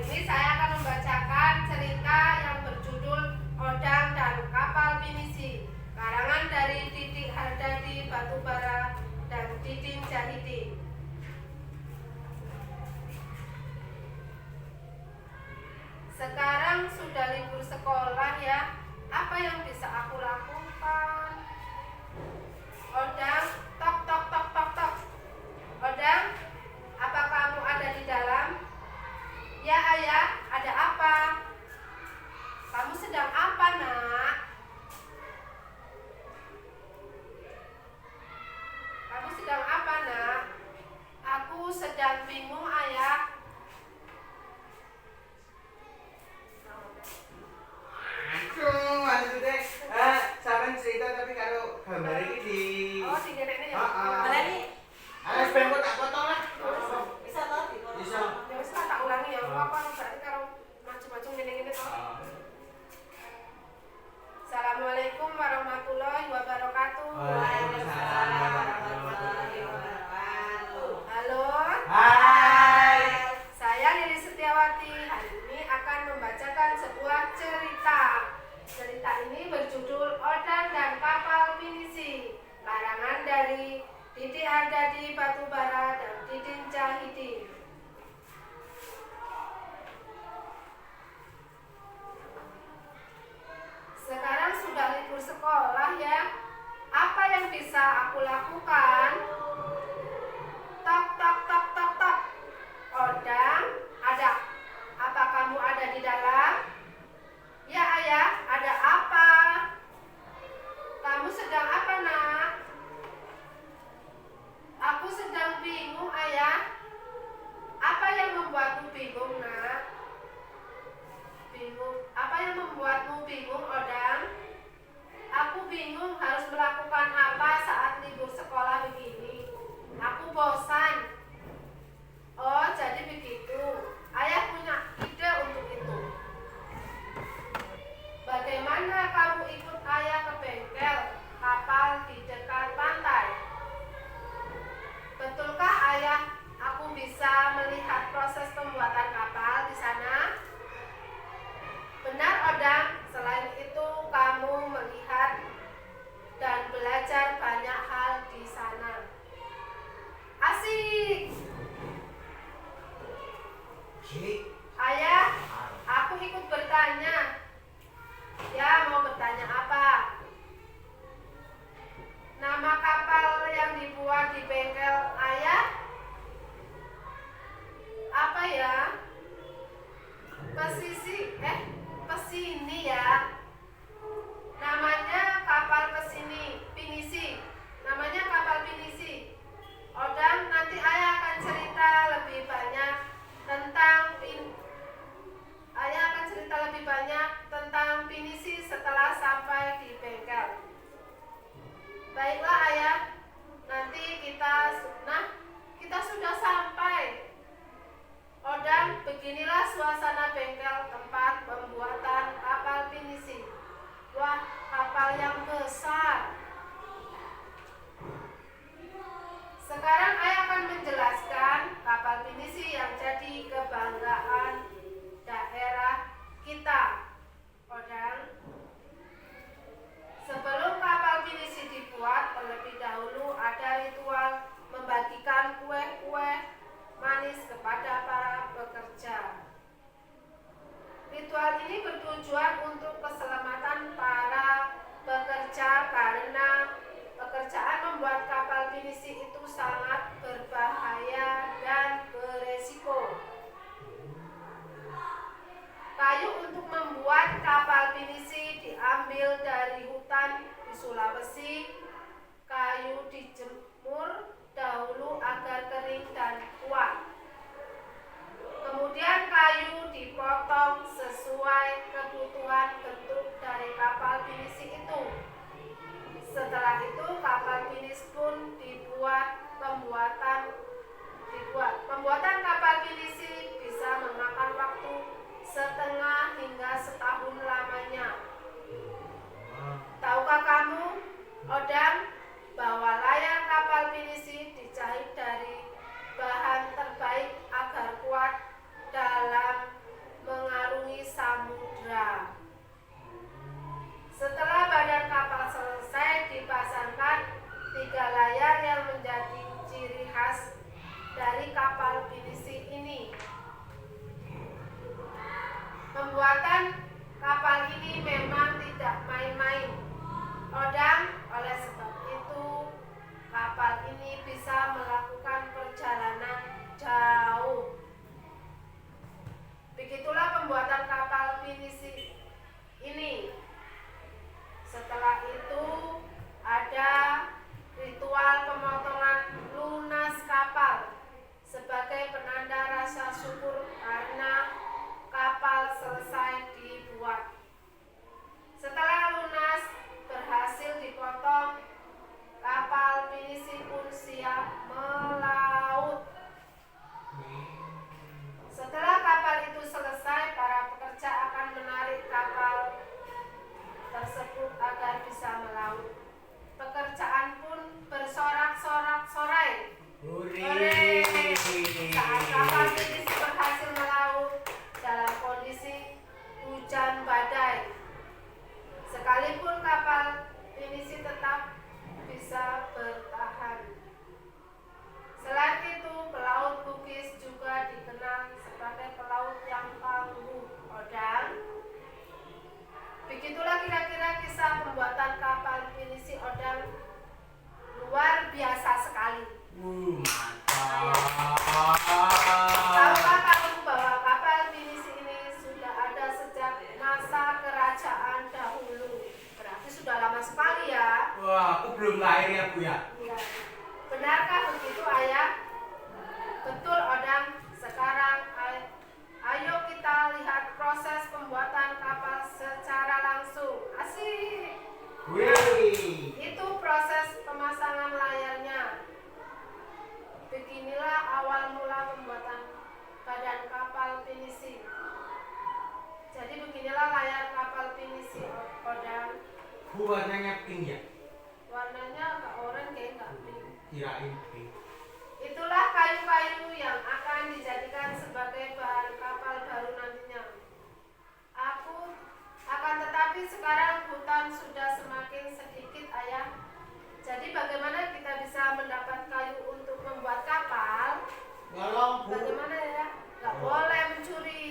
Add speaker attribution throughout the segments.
Speaker 1: ini saya akan membacakan cerita yang berjudul Odang dan Kapal Pinisi, karangan dari Didik Hardadi Batubara dan Didin Jahidin. Sekarang sudah libur sekolah ya, apa yang bisa aku lakukan? Odang, tok tok tok tok tok. Odang, apa kamu ada di dalam? Ya ayah, ada apa? Kamu sedang apa nak? Kamu sedang apa nak? Aku sedang bingung ayah.
Speaker 2: Aduh deh. Sampean cerita tapi kalau gambar iki di
Speaker 1: Oh, di kene ya.
Speaker 2: Heeh.
Speaker 1: Ini
Speaker 2: Alas ben kok tak potong lah.
Speaker 1: bisa toh?
Speaker 2: Bisa.
Speaker 1: Ya wis tak ulangi ya. Apa berarti karo maju-maju ngene-ngene toh. Assalamualaikum warahmatullahi wabarakatuh.
Speaker 2: Waalaikumsalam warahmatullahi wabarakatuh.
Speaker 1: Halo.
Speaker 2: Hai.
Speaker 1: Saya Lili Setiawati. Hari ini akan membacakan sebuah cerita. Cerita ini berjudul Odang dan Kapal Pinisi, karangan dari Didik Hardadi Batubara dan Didin Jahidin. Sekarang sudah libur sekolah ya. Apa yang bisa aku lakukan? Tok tok tok tok tok. Odang, ada. Apa kamu ada di dalam? Ya ayah, ada apa? Kamu sedang apa nak? Aku sedang bingung ayah. Apa yang membuatmu bingung nak? Bingung. Apa yang membuatmu bingung Odang? Aku bingung harus melakukan apa saat libur sekolah begini. Aku bosan. Oh, jadi begitu. Ayah punya ide untuk itu. Bagaimana kamu ikut ayah ke bengkel kapal di dekat pantai? Betulkah ayah aku bisa melihat proses pembuatan kapal di sana? Benar Odang, selain itu kamu melihat dan belajar Tahukah kamu bahwa kapal pinisi ini sudah ada sejak masa kerajaan dahulu? Berarti sudah lama sekali ya.
Speaker 2: Wah, aku belum lahir ya Bu ya.
Speaker 1: Ya. Benarkah begitu ayah? Betul Odang. Sekarang ayo kita lihat proses pembuatan kapal secara langsung. Asik.
Speaker 2: Wih.
Speaker 1: Itu proses pemasangan layarnya. Beginilah awal mula pembuatan badan kapal pinisi. Jadi beginilah layar kapal pinisi Odang.
Speaker 2: Bu warnanya pink ya?
Speaker 1: Warnanya agak oranye kayak enggak pink.
Speaker 2: Kirain pink.
Speaker 1: Itulah kayu-kayu yang akan dijadikan sebagai bahan kapal baru nantinya. Akan tetapi sekarang hutan sudah semakin sedikit ayah. Jadi bagaimana kita bisa mendapat kayu untuk membuat kapal?
Speaker 2: Tolong Bu.
Speaker 1: Bagaimana ya? Gak boleh mencuri.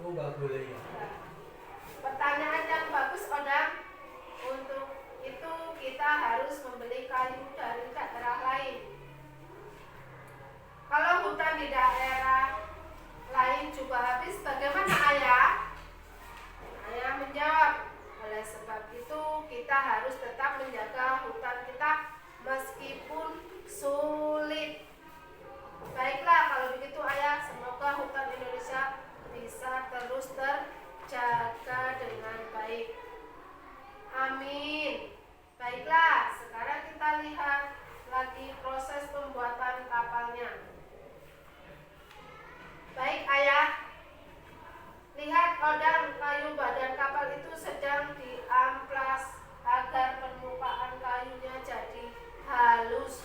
Speaker 2: Oh, nggak boleh ya.
Speaker 1: Nah, pertanyaan yang bagus Odang. Untuk itu kita harus membeli kayu dari daerah lain. Kalau hutan di daerah lain juga habis, bagaimana ayah? Ayah menjawab, oleh sebab itu kita harus tetap menjaga hutan kita meskipun sulit. Baiklah kalau begitu ayah, semoga hutan Indonesia bisa terus terjaga dengan baik. Amin. Baiklah, sekarang kita lihat lagi proses pembuatan kapalnya. Baik ayah, lihat Odang, kayu badan kapal itu sedang diamplas agar permukaan kayunya jadi halus.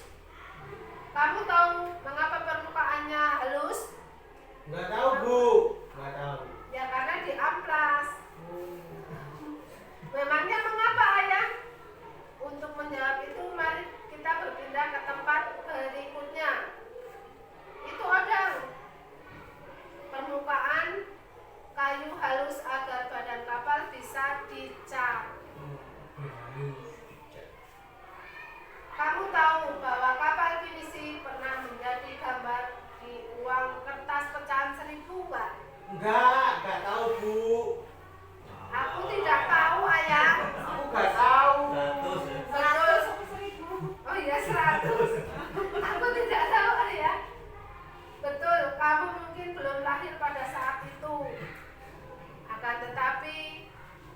Speaker 1: Kamu tahu mengapa permukaannya halus?
Speaker 2: Nggak tahu Bu. Nggak tahu.
Speaker 1: Ya karena diamplas. Memangnya mengapa ayah? Untuk menjawab itu mari kita berpindah ke tempat berikutnya. Itu Odang. Permukaan kayu halus agar badan kapal bisa dicat. Kamu tahu bahwa kapal pinisi pernah menjadi gambar di uang kertas pecahan 1000 Pak?
Speaker 2: Nggak tahu Bu.
Speaker 1: Aku tidak tahu ayah.
Speaker 2: Aku nggak tahu.
Speaker 1: 100. Oh iya 100. Aku tidak tahu ayah. Betul, kamu mungkin belum lahir pada saat itu. Akan tetapi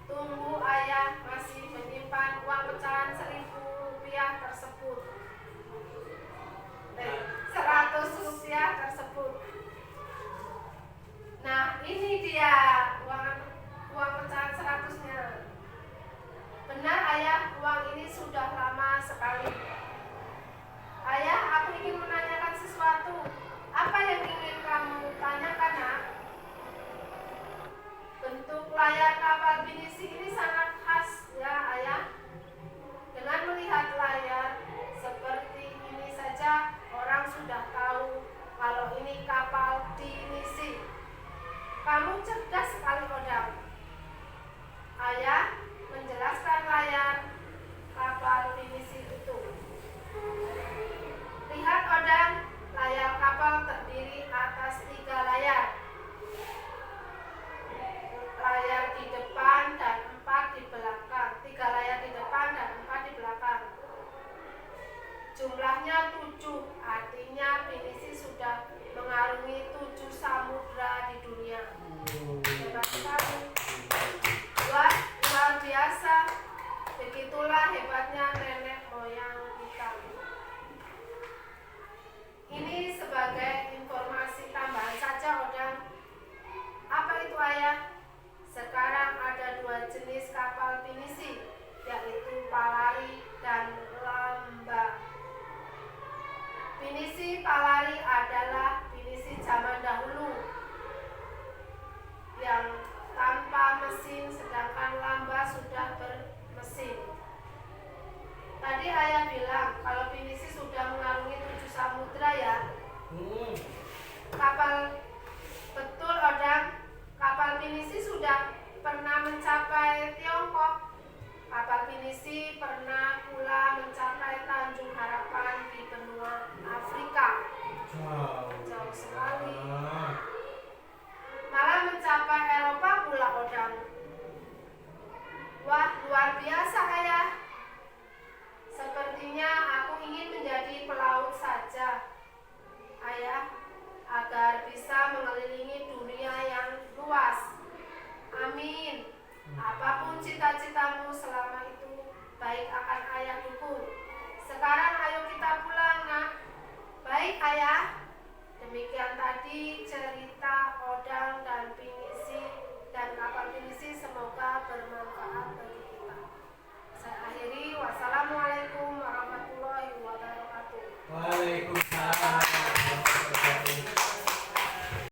Speaker 1: tunggu ayah masih menyimpan uang pecahan 1000 rupiah tersebut. 100 rupiah tersebut. Nah ini dia uang pecahan 100-nya. Benar ayah, uang ini sudah lama sekali. Ayah, aku ingin menanyakan sesuatu. Apa yang ingin kamu tanyakan, nak? Bentuk layar kapal pinisi ini sangat khas ya ayah. Dengan melihat layar seperti ini saja, orang sudah tahu kalau ini kapal pinisi. Kamu cerdas sekali Odang. Ayah menjelaskan layar kapal pinisi itu. Lihat Odang, layar kapal terdiri atas 3 layar. Layar di depan dan 4 di belakang. 3 layar di depan dan 4 di belakang. Jumlahnya 7, artinya pinisi sudah mengarungi 7 samudra di dunia. Hebat sekali. Luar biasa. Begitulah hebatnya nenek moyang kita. Ini sebagai informasi tambahan saja Odang. Apa itu ayah? Sekarang ada 2 jenis kapal pinisi, yaitu palari dan lamba. Pinisi palari adalah pinisi zaman dahulu yang tanpa mesin, sedangkan lamba sudah bermesin. Tadi ayah bilang kalau pinisi sudah mengarungi 7 samudra ya. Kapal betul Odang, kapal pinisi sudah pernah mencapai Tiongkok. Kapal pinisi pernah pula mencapai Tanjung Harapan di benua Afrika.
Speaker 2: Wow.
Speaker 1: jauh sekali. Malah mencapai Eropa pula Odang. Wah, luar biasa ayah. Sepertinya aku ingin menjadi pelaut saja, ayah, agar bisa mengelilingi dunia yang luas. Amin. Apapun cita-citamu selama itu, baik akan ayah dukung. Sekarang ayo kita pulang, nak. Baik, ayah. Demikian tadi cerita